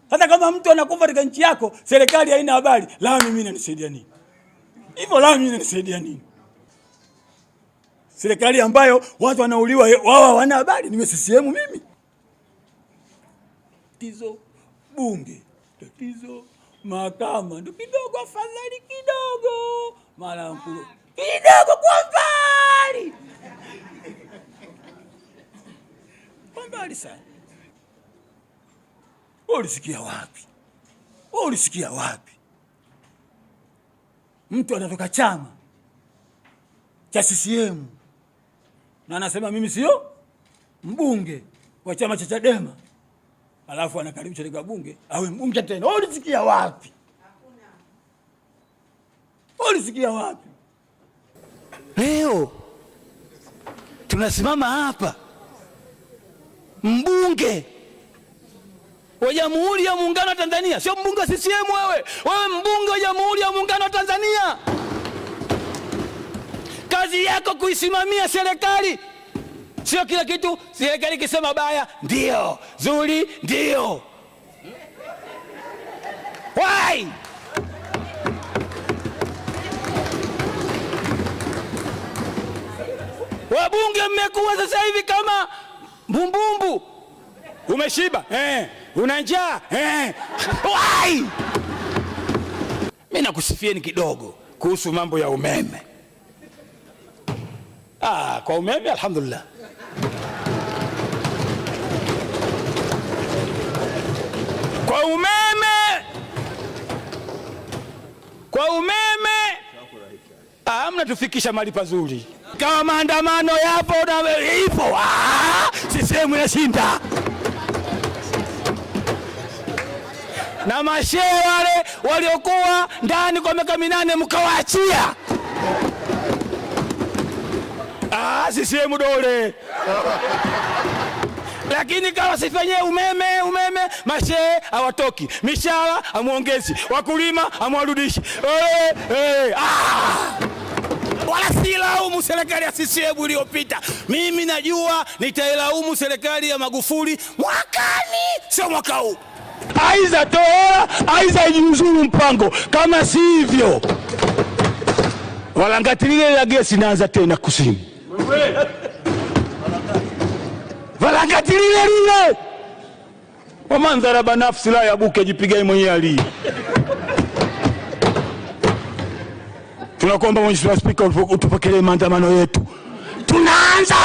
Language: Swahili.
Hata kama mtu anakufa katika nchi yako, serikali haina habari, la mimi inanisaidia nini? Hivyo la mimi inanisaidia nini? Serikali ambayo watu wanauliwa wao hawana habari, niwe CCM mimi? Tatizo bunge, tatizo mahakama, ndio kidogo afadhali kidogo. Mara mkuu kidogo kwa mbali. Kwa mbali sana. Ulisikia wapi? Ulisikia wapi? Mtu anatoka chama cha CCM na anasema mimi sio mbunge wa chama cha Chadema, alafu anakaribisha katika bunge awe mbunge tena. Ulisikia wapi? Hakuna. Ulisikia wapi? Leo tunasimama hapa, mbunge wa Jamhuri ya Muungano wa Tanzania, sio mbunge wa CCM wewe. Wewe mbunge wa Jamhuri ya Muungano wa Tanzania. Kazi yako kuisimamia serikali. Sio kila kitu serikali ikisema baya ndio, zuri ndio. Why? Wabunge mmekuwa sasa hivi kama mbumbumbu. Umeshiba? Una njaa? Why? Mimi nakusifieni kidogo kuhusu mambo ya umeme. Kwa umeme alhamdulillah. Kwa umeme mnatufikisha mahali pazuri. Kama maandamano yapo na ipo, CCM inashinda. Na mashehe wale waliokuwa ndani kwa miaka 8 mkawaachia. CCM dole. Lakini kama sifanye umeme mashehe hawatoki, mishahara amuongezi, wakulima amwarudishi. Wala silaumu serikali ya CCM iliyopita. Mimi najua nitailaumu serikali ya Magufuli mwakani, sio mwaka huu. Aiza toa, aiza ijiuzuru mpango. Kama si hivyo, Valangatilile ya gesi naanza tena kusini. Valangatilile lile. Wamanzaraba nafsi la yabuke jipigai mwenye ali. Tunakuomba Mheshimiwa Spika utupokelee maandamano yetu. Tunaanza